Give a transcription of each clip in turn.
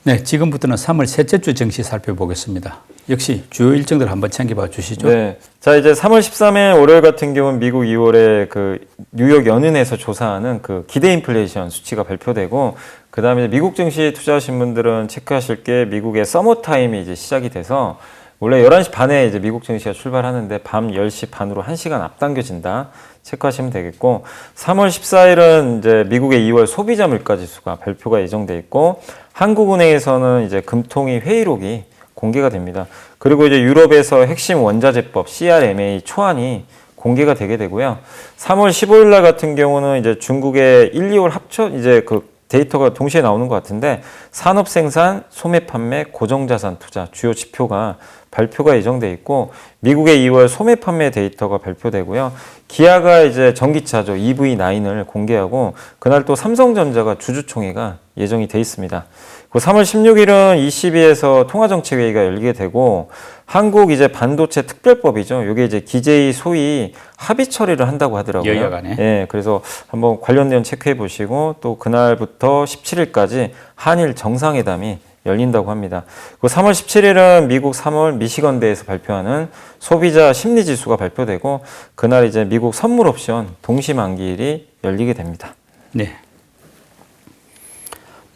네, 지금부터는 3월 셋째 주 증시 살펴보겠습니다. 역시 주요 일정들 한번 챙겨봐 주시죠. 네. 자, 이제 3월 13일 월요일 같은 경우는 미국 2월에 그 뉴욕 연은에서 조사하는 그 기대 인플레이션 수치가 발표되고, 그 다음에 미국 증시 투자하신 분들은 체크하실 게 미국의 서머 타임이 이제 시작이 돼서 원래 11시 반에 이제 미국 증시가 출발하는데 밤 10시 반으로 1시간 앞당겨진다. 체크하시면 되겠고, 3월 14일은 이제 미국의 2월 소비자 물가 지수가 발표가 예정돼 있고, 한국은행에서는 이제 금통위 회의록이 공개가 됩니다. 그리고 이제 유럽에서 핵심 원자재법 CRMA 초안이 공개가 되게 되고요. 3월 15일 날 같은 경우는 이제 중국의 1, 2월 합쳐 이제 그 데이터가 동시에 나오는 것 같은데, 산업 생산, 소매 판매, 고정자산 투자 주요 지표가 발표가 예정돼 있고, 미국의 2월 소매 판매 데이터가 발표되고요. 기아가 이제 전기차죠, EV9을 공개하고, 그날 또 삼성전자가 주주총회가 예정이 돼 있습니다. 3월 16일은 ECB에서 통화정책회의가 열리게 되고, 한국 이제 반도체 특별법이죠. 이게 이제 기재위 소위 합의 처리를 한다고 하더라고요. 여야간에. 예, 그래서 한번 관련 내용 체크해 보시고, 또 그날부터 17일까지 한일 정상회담이 열린다고 합니다. 3월 17일은 미국 3월 미시건대에서 발표하는 소비자 심리지수가 발표되고, 그날 이제 미국 선물 옵션 동시만기일이 열리게 됩니다. 네.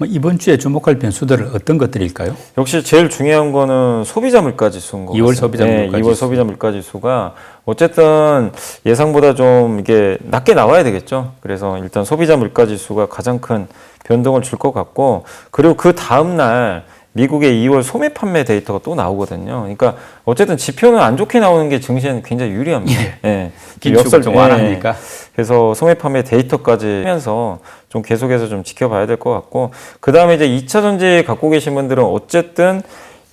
이번 주에 주목할 변수들은 어떤 것들일까요? 역시 제일 중요한 거는 소비자 물가 지수인 것 2월 같습니다. 소비자 물가 네, 2월 지수. 소비자 물가 지수가 어쨌든 예상보다 좀 이게 낮게 나와야 되겠죠. 그래서 일단 소비자 물가 지수가 가장 큰 변동을 줄 것 같고, 그리고 그 다음 날 미국의 2월 소매 판매 데이터가 또 나오거든요. 그러니까 어쨌든 지표는 안 좋게 나오는 게 증시에는 굉장히 유리합니다. 예. 긴축을 좀 완화하니까. 그래서 소매 판매 데이터까지 하면서 좀 계속해서 좀 지켜봐야 될 것 같고, 그 다음에 이제 2차 전지 갖고 계신 분들은 어쨌든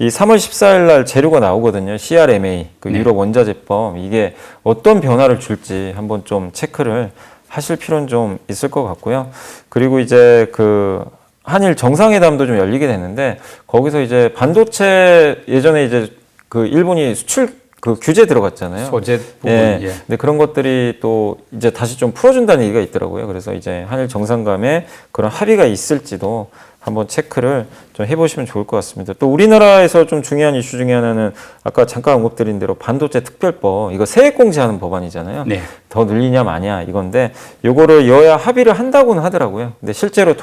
이 3월 14일 날 재료가 나오거든요. CRMA, 그 네. 유럽 원자재법. 이게 어떤 변화를 줄지 한번 좀 체크를 하실 필요는 좀 있을 것 같고요. 그리고 이제 그 한일 정상회담도 좀 열리게 됐는데, 거기서 이제 반도체 예전에 이제 그 일본이 수출 그 규제 들어갔잖아요. 소재 부분. 예. 예. 근데 그런 것들이 또 이제 다시 좀 풀어준다는 얘기가 있더라고요. 그래서 이제 한일 정상 간에 그런 합의가 있을지도 한번 체크를 좀 해보시면 좋을 것 같습니다. 또 우리나라에서 좀 중요한 이슈 중에 하나는 아까 잠깐 언급드린 대로 반도체 특별법, 이거 세액공제하는 법안이잖아요. 네. 더 늘리냐 마냐 이건데, 요거를 여야 합의를 한다고는 하더라고요. 근데 실제로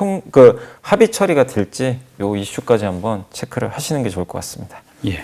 합의 처리가 될지 요 이슈까지 한번 체크를 하시는 게 좋을 것 같습니다. 예.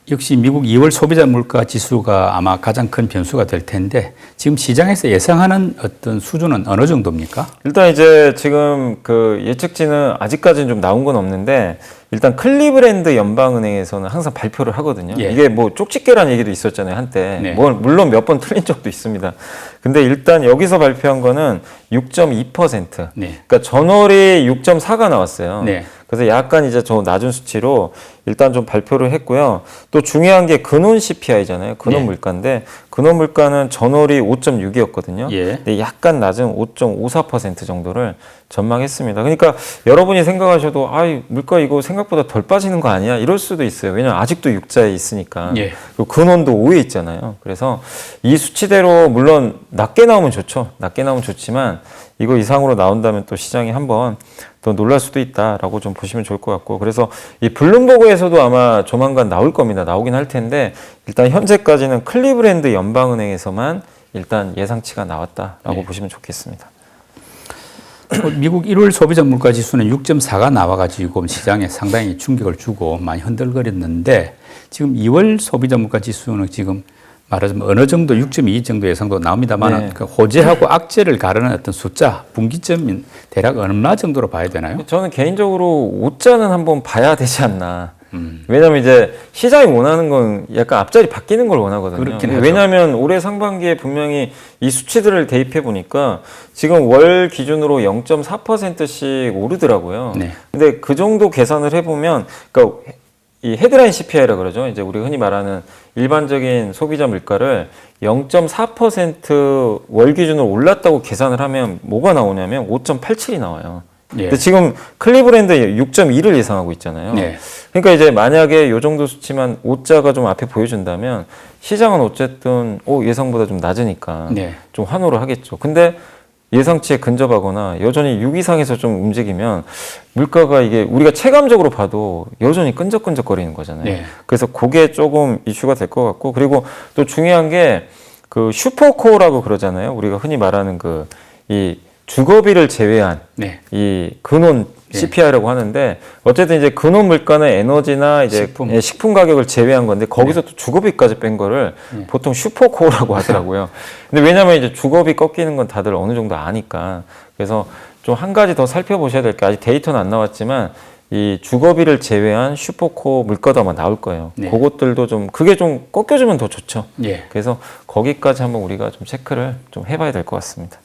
역시 미국 2월 소비자 물가 지수가 아마 가장 큰 변수가 될 텐데, 지금 시장에서 예상하는 어떤 수준은 어느 정도입니까? 일단 이제 지금 그 예측치는 아직까지는 좀 나온 건 없는데, 일단 클리브랜드 연방은행에서는 항상 발표를 하거든요. 예. 이게 뭐 쪽집게라는 얘기도 있었잖아요, 한때. 네. 물론 몇 번 틀린 적도 있습니다. 근데 일단 여기서 발표한 거는 6.2%. 네. 그러니까 전월이 6.4가 나왔어요. 네. 그래서 약간 이제 저 낮은 수치로 일단 좀 발표를 했고요. 또 중요한 게 근원 CPI잖아요. 근원 네. 물가인데, 근원 물가는 전월이 5.6이었거든요. 예. 근데 약간 낮은 5.54% 정도를 전망했습니다. 그러니까 여러분이 생각하셔도 물가 이거 생각보다 덜 빠지는 거 아니야? 이럴 수도 있어요. 왜냐면 아직도 6자에 있으니까. 예. 그리고 근원도 5에 있잖아요. 그래서 이 수치대로 물론 낮게 나오면 좋죠. 낮게 나오면 좋지만 이거 이상으로 나온다면 또 시장이 한번 더 놀랄 수도 있다라고 좀 보시면 좋을 것 같고, 그래서 이 블룸버그에서도 아마 조만간 나올 겁니다. 나오긴 할 텐데, 일단 현재까지는 클리브랜드 연방은행에서만 일단 예상치가 나왔다라고 네. 보시면 좋겠습니다. 미국 1월 소비자 물가 지수는 6.4가 나와가지고 시장에 상당히 충격을 주고 많이 흔들거렸는데, 지금 2월 소비자 물가 지수는 지금 말하자면 어느 정도 6.2 정도 예상도 나옵니다만, 네. 그 호재하고 악재를 가르는 어떤 숫자, 분기점인 대략 얼마 정도로 봐야 되나요? 저는 개인적으로 5자는 한번 봐야 되지 않나. 왜냐면 이제 시장이 원하는 건 약간 앞자리 바뀌는 걸 원하거든요. 그렇긴 하죠. 왜냐면 올해 상반기에 분명히 이 수치들을 대입해 보니까 지금 월 기준으로 0.4%씩 오르더라고요. 네. 근데 그 정도 계산을 해보면, 그러니까 이 헤드라인 CPI라 그러죠. 이제 우리 흔히 말하는 일반적인 소비자 물가를 0.4% 기준으로 올랐다고 계산을 하면 뭐가 나오냐면 5.87이 나와요. 예. 근데 지금 클리브랜드 6.2를 예상하고 있잖아요. 네. 그러니까 이제 만약에 이 정도 수치만 5자가 좀 앞에 보여준다면 시장은 어쨌든 예상보다 좀 낮으니까 네. 좀 환호를 하겠죠. 근데 예상치에 근접하거나 여전히 6 이상에서 좀 움직이면 물가가 이게 우리가 체감적으로 봐도 여전히 끈적끈적거리는 거잖아요. 네. 그래서 그게 조금 이슈가 될 것 같고, 그리고 또 중요한 게 그 슈퍼코어라고 그러잖아요. 우리가 흔히 말하는 그 이 주거비를 제외한 네. 이 근원 네. CPI라고 하는데, 어쨌든 이제 근원 물가는 에너지나 이제 식품 가격을 제외한 건데 거기서 또 주거비까지 뺀 거를 보통 슈퍼코어라고 하더라고요. 근데 왜냐면 이제 주거비 꺾이는 건 다들 어느 정도 아니까. 그래서 좀 한 가지 더 살펴보셔야 될 게, 아직 데이터는 안 나왔지만 이 주거비를 제외한 슈퍼코어 물가도 아마 나올 거예요. 네. 그것들도 좀 그게 좀 꺾여주면 더 좋죠. 예. 그래서 거기까지 한번 우리가 좀 체크를 좀 해봐야 될 것 같습니다.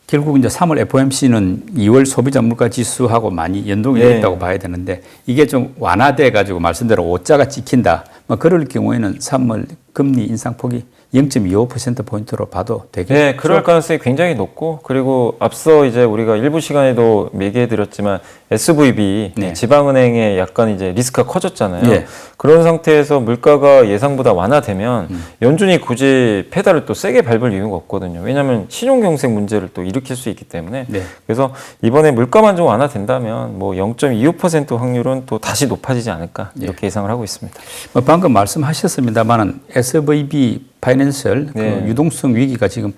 결국 이제 3월 FOMC는 2월 소비자 물가 지수하고 많이 연동이 네. 있다고 봐야 되는데, 이게 좀 완화돼 가지고 말씀대로 오자가 찍힌다. 뭐 그럴 경우에는 3월 금리 인상폭이 0.25%포인트로 봐도 되겠죠. 네, 그럴 가능성이 굉장히 높고, 그리고 앞서 이제 우리가 일부 시간에도 얘기해 드렸지만 SVB, 네. 지방은행의 약간 이제 리스크가 커졌잖아요. 예. 그런 상태에서 물가가 예상보다 완화되면 연준이 굳이 페달을 또 세게 밟을 이유가 없거든요. 왜냐하면 신용경색 문제를 또 일으킬 수 있기 때문에. 네. 그래서 이번에 물가만 좀 완화된다면 뭐 0.25% 확률은 또 다시 높아지지 않을까, 이렇게 예상을 하고 있습니다. 뭐 방금 말씀하셨습니다만은 SVB 파이낸셜 네. 그 유동성 위기가 지금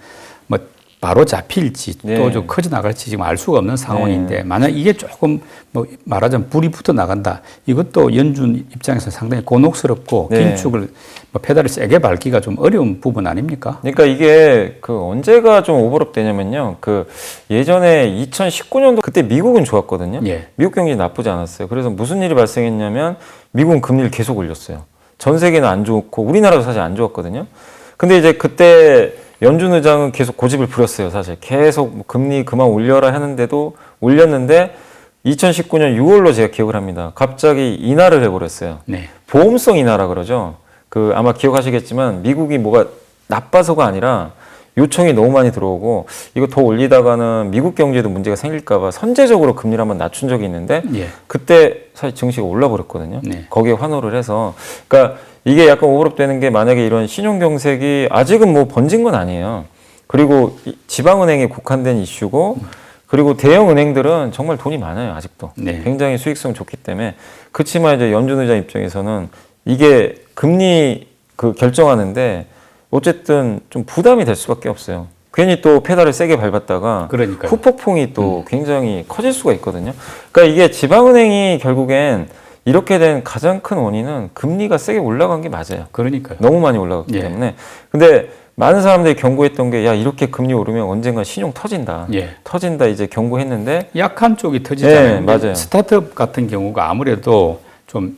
뭐 바로 잡힐지 네. 또 좀 커져 나갈지 지금 알 수가 없는 상황인데, 만약 이게 조금 뭐 말하자면 불이 붙어 나간다, 이것도 연준 입장에서 상당히 곤혹스럽고 네. 긴축을 뭐 페달을 세게 밟기가 좀 어려운 부분 아닙니까? 그러니까 이게 그 언제가 좀 오버랩 되냐면요. 그 예전에 2019년도 그때 미국은 좋았거든요. 예. 미국 경기 나쁘지 않았어요. 그래서 무슨 일이 발생했냐면 미국은 금리를 계속 올렸어요. 전 세계는 안 좋고 우리나라도 사실 안 좋았거든요. 근데 이제 그때 연준 의장은 계속 고집을 부렸어요. 사실 계속 뭐 금리 그만 올려라 하는데도 올렸는데 2019년 6월로 제가 기억을 합니다. 갑자기 인하를 해버렸어요. 네. 보험성 인하라 그러죠. 그 아마 기억하시겠지만 미국이 뭐가 나빠서가 아니라 요청이 너무 많이 들어오고, 이거 더 올리다가는 미국 경제도 문제가 생길까봐 선제적으로 금리를 한번 낮춘 적이 있는데, 예. 그때 사실 증시가 올라버렸거든요. 네. 거기에 환호를 해서. 그러니까 이게 약간 오버랩 되는 게, 만약에 이런 신용경색이 아직은 뭐 번진 건 아니에요. 그리고 지방은행에 국한된 이슈고, 그리고 대형 은행들은 정말 돈이 많아요, 아직도. 네. 굉장히 수익성 좋기 때문에. 그렇지만 이제 연준 의장 입장에서는 이게 금리 그 결정하는데 어쨌든 좀 부담이 될 수밖에 없어요. 괜히 또 페달을 세게 밟았다가 그러니까요. 후폭풍이 또 굉장히 커질 수가 있거든요. 그러니까 이게 지방은행이 결국엔 이렇게 된 가장 큰 원인은 금리가 세게 올라간 게 맞아요. 그러니까요. 너무 많이 올라갔기 예. 때문에. 근데 많은 사람들이 경고했던 게, 야, 이렇게 금리 오르면 언젠가 신용 터진다. 예. 터진다 이제 경고했는데, 약한 쪽이 터지잖아요. 네, 맞아요. 스타트업 같은 경우가 아무래도 좀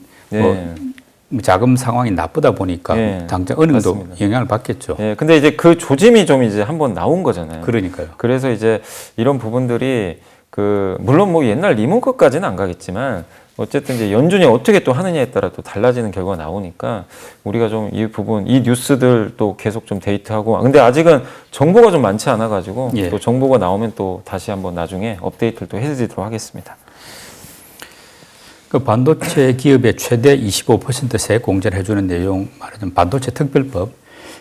뭐 자금 상황이 나쁘다 보니까 네, 당장 은행도 맞습니다. 영향을 받겠죠. 예, 근데 이제 그 조짐이 좀 이제 한번 나온 거잖아요. 그러니까요. 그래서 이제 이런 부분들이 그 물론 뭐 옛날 리먼 것까지는 안 가겠지만 어쨌든 이제 연준이 어떻게 또 하느냐에 따라 또 달라지는 결과가 나오니까 우리가 좀 이 부분, 이 뉴스들 또 계속 좀 데이트하고. 근데 아직은 정보가 좀 많지 않아 가지고 예. 또 정보가 나오면 또 다시 한번 나중에 업데이트를 또 해드리도록 하겠습니다. 그 반도체 기업에 최대 25%세 공제를 해주는 내용, 말하자면 반도체 특별법.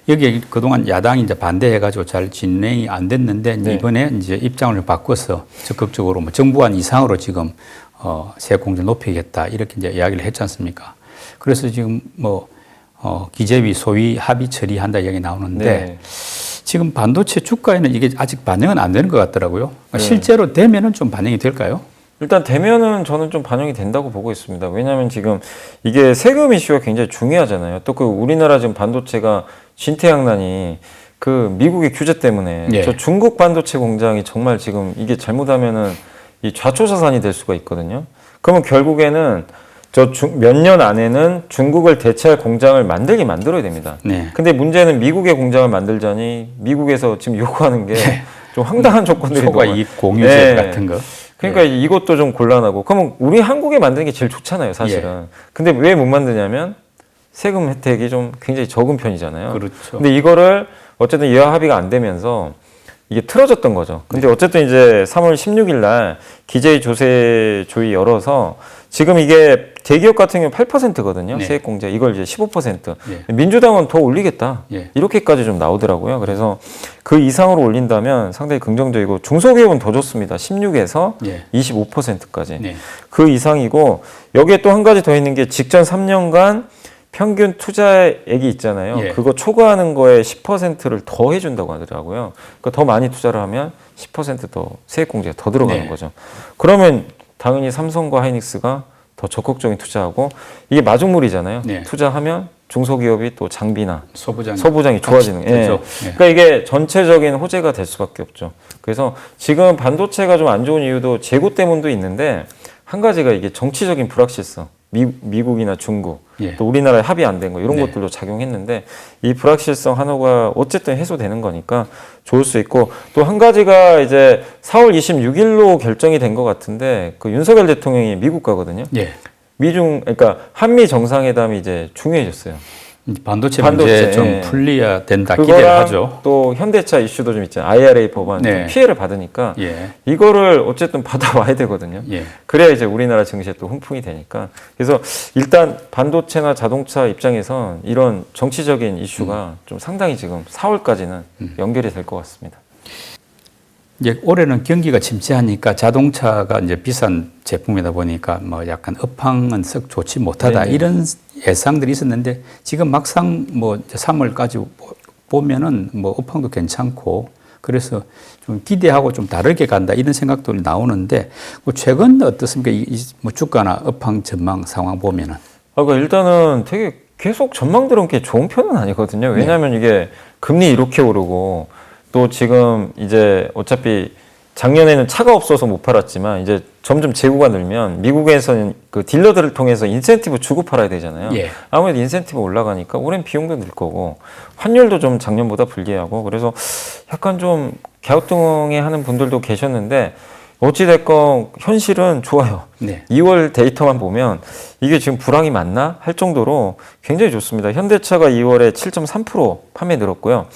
여기에 그동안 야당이 이제 반대해가지고 잘 진행이 안 됐는데, 네. 이번에 이제 입장을 바꿔서 적극적으로 뭐 정부안 이상으로 지금 세 공제 높이겠다, 이렇게 이제 이야기를 했지 않습니까? 그래서 지금 뭐 기재위 소위 합의 처리한다 이야기 나오는데, 네. 지금 반도체 주가에는 이게 아직 반영은 안 되는 것 같더라고요. 그러니까 네. 실제로 되면은 좀 반영이 될까요? 일단 되면은 저는 좀 반영이 된다고 보고 있습니다. 왜냐하면 지금 이게 세금 이슈가 굉장히 중요하잖아요. 또 그 우리나라 지금 반도체가 진퇴양난이 그 미국의 규제 때문에 예. 저 중국 반도체 공장이 정말 지금 이게 잘못하면은 이 좌초사산이 될 수가 있거든요. 그러면 결국에는 몇 년 안에는 중국을 대체할 공장을 만들어야 됩니다. 네. 근데 문제는 미국의 공장을 만들자니 미국에서 지금 요구하는 게 좀 황당한 조건들이 초과 너무- 이익 공유제 네. 같은 거. 그러니까 이것도 좀 곤란하고. 그러면 우리 한국에 만드는 게 제일 좋잖아요, 사실은. 근데 왜 못 만드냐면 세금 혜택이 좀 굉장히 적은 편이잖아요. 그렇죠. 근데 이거를 어쨌든 예화 합의가 안 되면서 이게 틀어졌던 거죠. 근데 어쨌든 이제 3월 16일 날 기재위 조세 조의 열어서 지금 이게 대기업 같은 경우 8%거든요. 네. 세액공제. 이걸 이제 15%. 예. 민주당은 더 올리겠다. 예. 이렇게까지 좀 나오더라고요. 그래서 그 이상으로 올린다면 상당히 긍정적이고 중소기업은 더 좋습니다. 16에서 예. 25%까지. 네. 그 이상이고 여기에 또 한 가지 더 있는 게 직전 3년간 평균 투자액이 있잖아요. 예. 그거 초과하는 거에 10%를 더 해준다고 하더라고요. 그러니까 더 많이 투자를 하면 10%더 세액공제가 더 들어가는 네. 거죠. 그러면 당연히 삼성과 하이닉스가 더 적극적인 투자하고 이게 마중물이잖아요. 네. 투자하면 중소기업이 또 장비나 소부장이 좋아지는. 예. 되죠. 예. 그러니까 이게 전체적인 호재가 될 수밖에 없죠. 그래서 지금 반도체가 좀 안 좋은 이유도 재고 때문도 있는데 한 가지가 이게 정치적인 불확실성. 미국이나 중국, 예. 또 우리나라에 합의 안 된 거 이런 네. 것들도 작용했는데 이 불확실성 한호가 어쨌든 해소되는 거니까 좋을 수 있고 또 한 가지가 이제 4월 26일로 결정이 된 것 같은데 그 윤석열 대통령이 미국 가거든요. 예. 그러니까 한미 정상회담이 이제 중요해졌어요. 반도체 문제 좀 예. 풀려야 된다 기대를 그거랑 하죠. 또 현대차 이슈도 좀 있잖아요. IRA 법안 네. 좀 피해를 받으니까 예. 이거를 어쨌든 받아와야 되거든요. 예. 그래야 이제 우리나라 증시에 또 훈풍이 되니까. 그래서 일단 반도체나 자동차 입장에선 이런 정치적인 이슈가 좀 상당히 지금 4월까지는 연결이 될 것 같습니다. 이제 올해는 경기가 침체하니까 자동차가 이제 비싼 제품이다 보니까 뭐 약간 업황은 썩 좋지 못하다 네네. 이런 예상들이 있었는데 지금 막상 뭐 이제 3월까지 보면은 뭐 업황도 괜찮고 그래서 좀 기대하고 좀 다르게 간다 이런 생각도 나오는데 뭐 최근 어떻습니까? 뭐 주가나 업황 전망 상황 보면은. 그러니까 일단은 되게 계속 전망들은 게 좋은 편은 아니거든요. 왜냐하면 이게 금리 이렇게 오르고 또 지금 이제 어차피 작년에는 차가 없어서 못 팔았지만 이제 점점 재고가 늘면 미국에서는 그 딜러들을 통해서 인센티브 주고 팔아야 되잖아요. 예. 아무래도 인센티브 올라가니까 올해는 비용도 늘 거고 환율도 좀 작년보다 불리하고 그래서 약간 좀 갸우뚱해하는 분들도 계셨는데 어찌됐건 현실은 좋아요. 네. 2월 데이터만 보면 이게 지금 불황이 맞나 할 정도로 굉장히 좋습니다. 현대차가 2월에 7.3% 판매 늘었고요.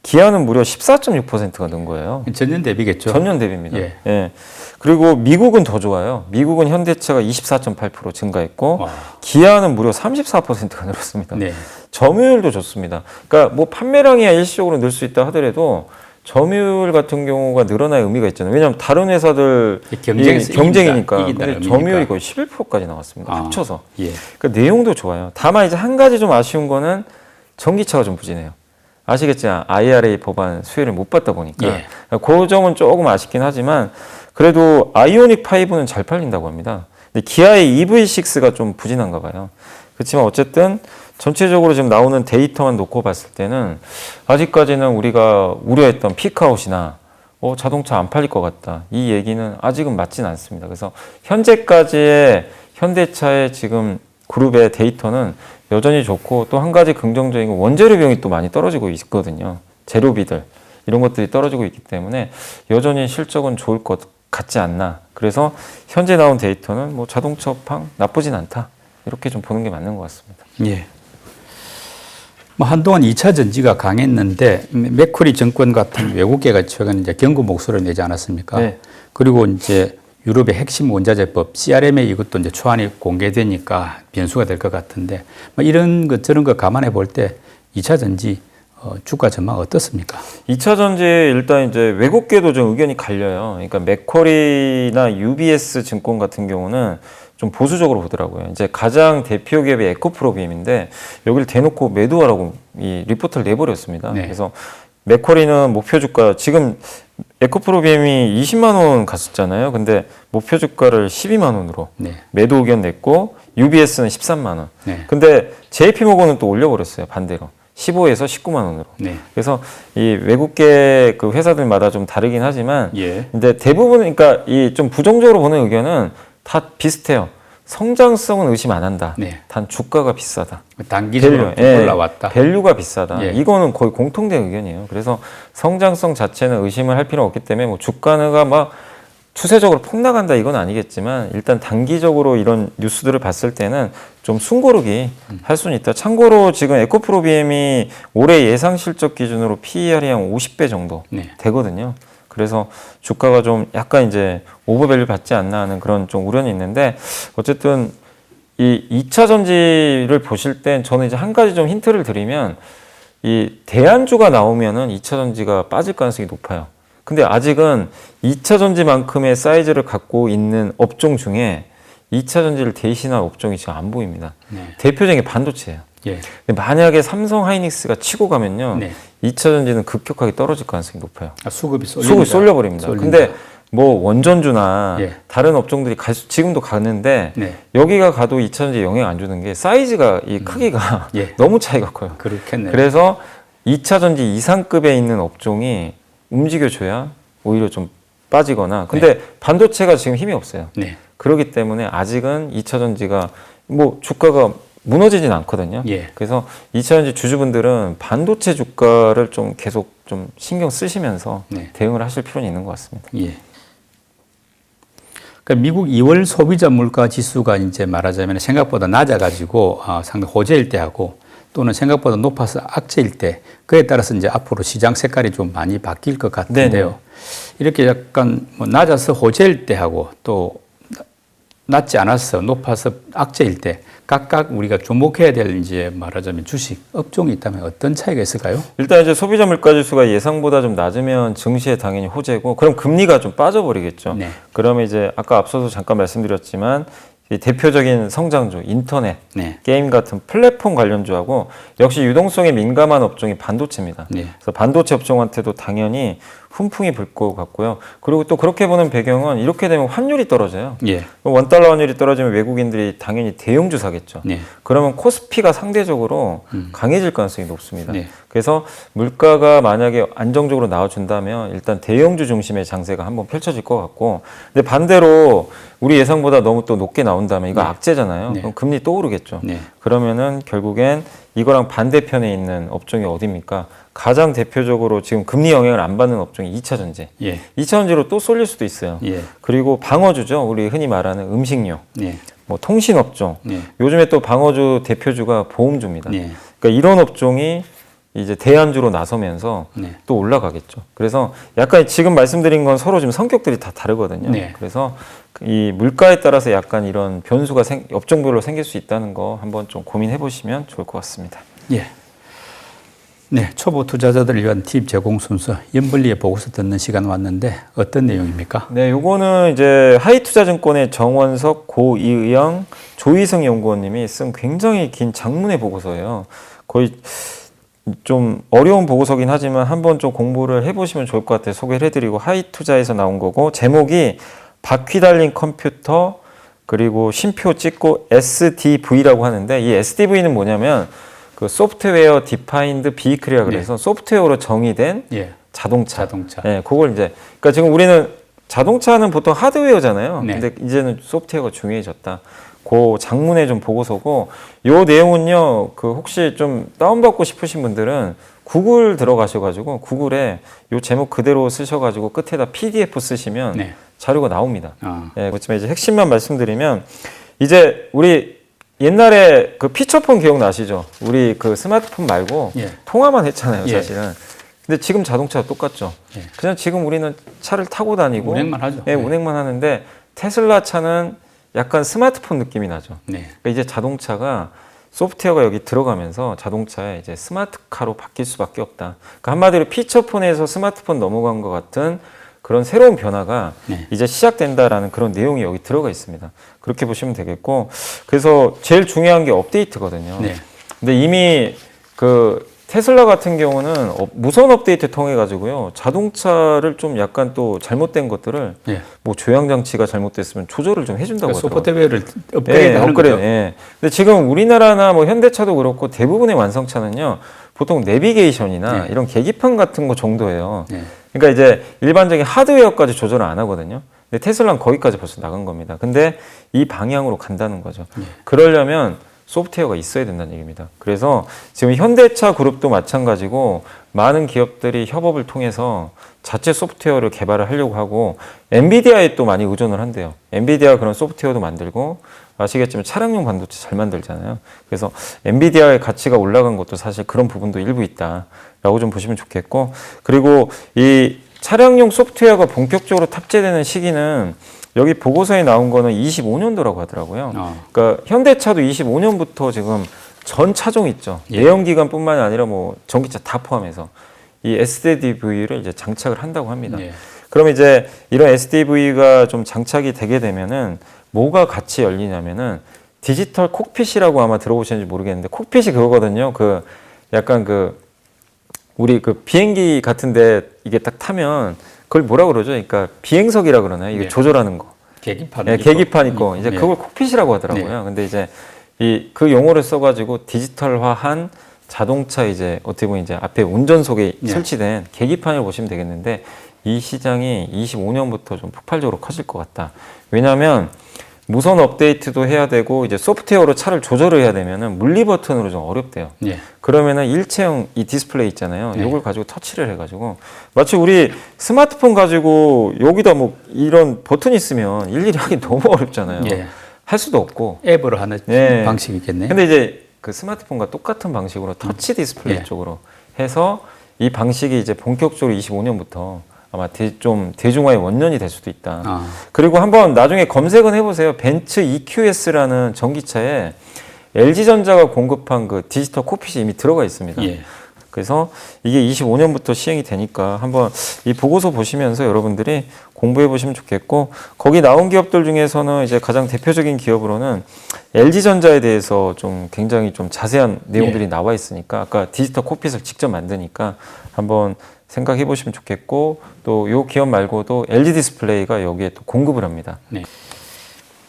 기아는 무려 14.6%가 는 거예요. 전년 대비겠죠. 전년 대비입니다. 예. 예. 그리고 미국은 더 좋아요. 미국은 현대차가 24.8% 증가했고 와. 기아는 무려 34%가 늘었습니다. 네. 점유율도 좋습니다. 그러니까 뭐 판매량이야 일시적으로 늘 수 있다 하더라도 점유율 같은 경우가 늘어날 의미가 있잖아요. 왜냐하면 다른 회사들 경쟁이니까. 근데 점유율이 거의 11%까지 나왔습니다. 합쳐서. 예. 그러니까 내용도 좋아요. 다만 이제 한 가지 좀 아쉬운 거는 전기차가 좀 부진해요. 아시겠지만 IRA 법안 수혜를 못 받다 보니까 예. 그 점은 조금 아쉽긴 하지만 그래도 아이오닉 5는 잘 팔린다고 합니다. 근데 기아의 EV6가 좀 부진한가 봐요. 그렇지만 어쨌든 전체적으로 지금 나오는 데이터만 놓고 봤을 때는 아직까지는 우리가 우려했던 피크아웃이나 자동차 안 팔릴 것 같다. 이 얘기는 아직은 맞진 않습니다. 그래서 현재까지의 현대차의 지금 그룹의 데이터는 여전히 좋고 또 한 가지 긍정적인 건 원재료 비용이 또 많이 떨어지고 있거든요. 재료비들 이런 것들이 떨어지고 있기 때문에 여전히 실적은 좋을 것 같지 않나. 그래서 현재 나온 데이터는 뭐 자동차 업황 나쁘진 않다. 이렇게 좀 보는 게 맞는 것 같습니다. 예. 뭐 한동안 2차 전지가 강했는데 맥쿼리 증권 같은 외국계가 최근 이제 경고 목소리를 내지 않았습니까? 네. 그리고 이제 유럽의 핵심 원자재법 CRMA 이것도 이제 초안이 공개되니까 변수가 될 것 같은데 뭐 이런 것 저런 거 감안해 볼 때 2차 전지 주가 전망 어떻습니까? 2차 전지에 일단 이제 외국계도 좀 의견이 갈려요. 그러니까 맥쿼리나 UBS 증권 같은 경우는 좀 보수적으로 보더라고요. 이제 가장 대표 기업이 에코프로비엠인데 여기를 대놓고 매도하라고 이 리포트를 내버렸습니다. 네. 그래서 맥쿼리는 목표 주가 지금 에코프로비엠이 20만 원 갔었잖아요. 근데 목표 주가를 12만 원으로 네. 매도 의견 냈고 UBS는 13만 원. 네. 근데 JP모건은 또 올려버렸어요. 반대로 15에서 19만 원으로. 네. 그래서 이 외국계 그 회사들마다 좀 다르긴 하지만, 예. 근데 대부분 그러니까 이 좀 부정적으로 보는 의견은 다 비슷해요. 성장성은 의심 안 한다. 네. 단 주가가 비싸다. 단기적으로 밸류, 올라왔다. 밸류가 비싸다. 예. 이거는 거의 공통된 의견이에요. 그래서 성장성 자체는 의심을 할 필요는 없기 때문에 뭐 주가가 막 추세적으로 폭락한다 이건 아니겠지만 일단 단기적으로 이런 뉴스들을 봤을 때는 좀 숨고르기 할 수는 있다. 참고로 지금 에코프로비엠이 올해 예상 실적 기준으로 PER이 한 50배 정도 네. 되거든요. 그래서 주가가 좀 약간 이제 오버밸류 받지 않나 하는 그런 좀 우려는 있는데 어쨌든 이 2차 전지를 보실 땐 저는 이제 한 가지 좀 힌트를 드리면 이 대안주가 나오면은 2차 전지가 빠질 가능성이 높아요. 근데 아직은 2차 전지만큼의 사이즈를 갖고 있는 업종 중에 2차 전지를 대신할 업종이 지금 안 보입니다. 네. 대표적인 게 반도체예요. 예. 근데 만약에 삼성 하이닉스가 치고 가면요. 네. 2차 전지는 급격하게 떨어질 가능성이 높아요. 아, 수급이 수급이 쏠려버립니다. 근데 뭐 원전주나 예. 다른 업종들이 지금도 가는데 네. 여기가 가도 2차 전지에 영향 안 주는 게 사이즈가 이 크기가 예. 너무 차이가 커요. 그렇겠네요. 그래서 2차 전지 이상급에 있는 업종이 움직여줘야 오히려 좀 빠지거나 근데 반도체가 지금 힘이 없어요. 네. 그렇기 때문에 아직은 2차 전지가 뭐 주가가 무너지진 않거든요. 예. 그래서 2차 전지 주주분들은 반도체 주가를 좀 계속 좀 신경 쓰시면서 네. 대응을 하실 필요는 있는 것 같습니다. 예. 그러니까 미국 2월 소비자 물가 지수가 이제 말하자면 생각보다 낮아가지고 상당히 호재일 때하고 또는 생각보다 높아서 악재일 때 그에 따라서 이제 앞으로 시장 색깔이 좀 많이 바뀔 것 같은데요. 네네. 이렇게 약간 뭐 낮아서 호재일 때하고 또 낮지 않아서 높아서 악재일 때 각각 우리가 주목해야 될 이제 말하자면 주식 업종이 있다면 어떤 차이가 있을까요? 일단 이제 소비자 물가 지수가 예상보다 좀 낮으면 증시에 당연히 호재고 그럼 금리가 좀 빠져버리겠죠. 네. 그러면 이제 아까 앞서서 잠깐 말씀드렸지만 이 대표적인 성장주, 인터넷, 네. 게임 같은 플랫폼 관련주하고 역시 유동성에 민감한 업종이 반도체입니다. 네. 그래서 반도체 업종한테도 당연히 훈풍이 불 것 같고요. 그리고 또 그렇게 보는 배경은 이렇게 되면 환율이 떨어져요. 예. 원달러 환율이 떨어지면 외국인들이 당연히 대형주 사겠죠. 네. 그러면 코스피가 상대적으로 강해질 가능성이 높습니다. 네. 그래서 물가가 만약에 안정적으로 나와준다면 일단 대형주 중심의 장세가 한번 펼쳐질 것 같고 근데 반대로 우리 예상보다 너무 또 높게 나온다면 이거 네. 악재잖아요. 네. 그럼 금리 또 오르겠죠. 네. 그러면은 결국엔 이거랑 반대편에 있는 업종이 어디입니까? 가장 대표적으로 지금 금리 영향을 안 받는 업종이 2차 전지. 예. 2차 전지로 또 쏠릴 수도 있어요. 예. 그리고 방어주죠. 우리 흔히 말하는 음식료, 네. 뭐 통신업종. 네. 요즘에 또 방어주 대표주가 보험주입니다. 네. 그러니까 이런 업종이 이제 대안주로 나서면서 네. 또 올라가겠죠. 그래서 약간 지금 말씀드린 건 서로 지금 성격들이 다 다르거든요. 네. 그래서 이 물가에 따라서 약간 이런 변수가 업종별로 생길 수 있다는 거 한번 좀 고민해 보시면 좋을 것 같습니다. 예. 네, 초보 투자자들을 위한 팁 제공 순서 연불리의 보고서 듣는 시간 왔는데 어떤 내용입니까? 네, 요거는 이제 하이투자증권의 정원석, 고이영, 조희승 연구원님이 쓴 굉장히 긴 장문의 보고서예요. 거의 좀 어려운 보고서긴 하지만 한번 좀 공부를 해보시면 좋을 것 같아요. 소개를 해드리고 하이투자에서 나온 거고 제목이 바퀴 달린 컴퓨터 그리고 쉼표 찍고 SDV라고 하는데 이 SDV는 뭐냐면 그 소프트웨어 디파인드 비이클이라 그래서 소프트웨어로 정의된 예. 자동차. 자동차. 네, 그걸 이제 그러니까 지금 우리는 자동차는 보통 하드웨어잖아요. 네. 근데 이제는 소프트웨어가 중요해졌다. 그 장문의 좀 보고서고 요 내용은요. 그 혹시 좀 다운받고 싶으신 분들은 구글 들어가셔가지고 구글에 요 제목 그대로 쓰셔가지고 끝에다 PDF 쓰시면 네. 자료가 나옵니다. 예. 그렇지만 이제 핵심만 말씀드리면 이제 우리 옛날에 그 피처폰 기억나시죠? 우리 그 스마트폰 말고 예. 통화만 했잖아요, 예. 사실은. 근데 지금 자동차가 똑같죠. 예. 그냥 지금 우리는 차를 타고 다니고 운행만 하죠. 예, 운행만 하는데 테슬라 차는 약간 스마트폰 느낌이 나죠. 네. 그러니까 이제 자동차가 소프트웨어가 여기 들어가면서 자동차에 이제 스마트카로 바뀔 수밖에 없다. 그러니까 한마디로 피처폰에서 스마트폰 넘어간 것 같은 그런 새로운 변화가 네. 이제 시작된다라는 그런 내용이 여기 들어가 있습니다. 그렇게 보시면 되겠고, 그래서 제일 중요한 게 업데이트거든요. 네. 근데 이미 그 테슬라 같은 경우는 무선 업데이트 통해 가지고요 자동차를 좀 약간 또 잘못된 것들을 예. 뭐 조향 장치가 잘못됐으면 조절을 좀 해준다고 그러니까 하더라고요. 소프트웨어를 업그레이드하는 거죠. 예. 근데 지금 우리나라나 뭐 현대차도 그렇고 대부분의 완성차는요 보통 내비게이션이나 네. 이런 계기판 같은 거 정도예요. 네. 그러니까 이제 일반적인 하드웨어까지 조절을 안 하거든요. 근데 테슬라는 거기까지 벌써 나간 겁니다. 근데 이 방향으로 간다는 거죠. 네. 그러려면 소프트웨어가 있어야 된다는 얘기입니다. 그래서 지금 현대차 그룹도 마찬가지고 많은 기업들이 협업을 통해서 자체 소프트웨어를 개발을 하려고 하고 엔비디아에 또 많이 의존을 한대요. 엔비디아가 그런 소프트웨어도 만들고 아시겠지만 차량용 반도체 잘 만들잖아요. 그래서 엔비디아의 가치가 올라간 것도 사실 그런 부분도 일부 있다라고 좀 보시면 좋겠고, 그리고 이 차량용 소프트웨어가 본격적으로 탑재되는 시기는 여기 보고서에 나온 거는 25년도라고 하더라고요. 그러니까 현대차도 25년부터 지금 전 차종 있죠. 예. 내연기관뿐만 아니라 뭐 전기차 다 포함해서 이 SDV를 이제 장착을 한다고 합니다. 예. 그럼 이제 이런 SDV가 좀 장착이 되게 되면은 뭐가 같이 열리냐면은 디지털 콕핏이라고 아마 들어보셨는지 모르겠는데, 콕핏이 그거거든요. 그 약간 그 우리 그 비행기 같은데 이게 딱 타면 그걸 뭐라 그러죠? 그러니까 비행석이라 그러나요? 이게 예. 조절하는 거. 계기판. 네, 계기판 있고 이제 예. 그걸 콕핏이라고 하더라고요. 근데 이제 이 그 용어를 써가지고 디지털화한 자동차 이제 어떻게 보면 이제 앞에 운전석에 예. 설치된 계기판을 보시면 되겠는데, 이 시장이 25년부터 좀 폭발적으로 커질 것 같다. 왜냐하면 무선 업데이트도 해야 되고 이제 소프트웨어로 차를 조절을 해야 되면은 물리 버튼으로 좀 어렵대요. 예. 그러면은 일체형 이 디스플레이 있잖아요. 네. 이걸 가지고 터치를 해가지고 마치 우리 스마트폰 가지고 여기다 뭐 이런 버튼 있으면 일일이 하기 너무 어렵잖아요. 예. 할 수도 없고. 앱으로 하는 예. 방식이겠네요. 근데 이제 그 스마트폰과 똑같은 방식으로 터치 디스플레이 예. 쪽으로 해서 이 방식이 이제 본격적으로 25년부터 아마 좀 대중화의 원년이 될 수도 있다. 아. 그리고 한번 나중에 검색은 해보세요. 벤츠 EQS라는 전기차에 LG전자가 공급한 그 디지털 콕핏이 이미 들어가 있습니다. 예. 그래서 이게 25년부터 시행이 되니까 한번 이 보고서 보시면서 여러분들이 공부해 보시면 좋겠고, 거기 나온 기업들 중에서는 이제 가장 대표적인 기업으로는 LG전자에 대해서 좀 굉장히 좀 자세한 내용들이 나와 있으니까, 아까 디지털 콕핏을 직접 만드니까 한번 생각해 보시면 좋겠고, 또 요 기업 말고도 LG 디스플레이가 여기에 또 공급을 합니다. 네.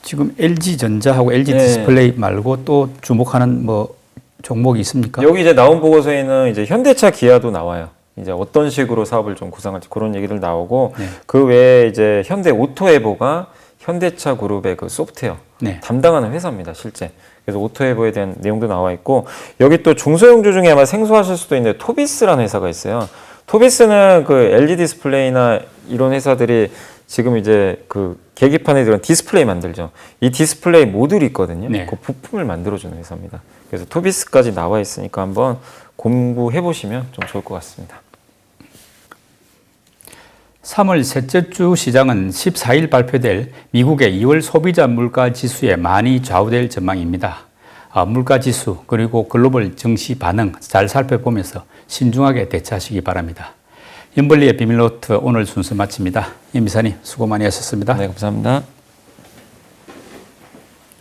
지금 LG전자하고 LG 네. 디스플레이 말고 또 주목하는 뭐 종목이 있습니까? 여기 이제 나온 보고서에는 이제 현대차, 기아도 나와요. 이제 어떤 식으로 사업을 좀 구상할지 그런 얘기들 나오고, 네. 그 외에 이제 현대 오토에보가 현대차 그룹의 그 소프트웨어 네. 담당하는 회사입니다, 실제. 그래서 오토에보에 대한 내용도 나와 있고, 여기 또 중소형주 중에 아마 생소하실 수도 있는데 토비스라는 회사가 있어요. 토비스는 그 LG 디스플레이나 이런 회사들이 지금 이제 그 계기판에 들어간 디스플레이 만들죠. 이 디스플레이 모듈이 있거든요. 네. 그 부품을 만들어주는 회사입니다. 그래서 토비스까지 나와 있으니까 한번 공부해 보시면 좀 좋을 것 같습니다. 3월 셋째 주 시장은 14일 발표될 미국의 2월 소비자 물가 지수에 많이 좌우될 전망입니다. 물가 지수 그리고 글로벌 증시 반응 잘 살펴보면서 신중하게 대처하시기 바랍니다. 연벌리의 비밀노트 오늘 순서 마칩니다. 임 이사님 수고 많이 하셨습니다. 네, 감사합니다.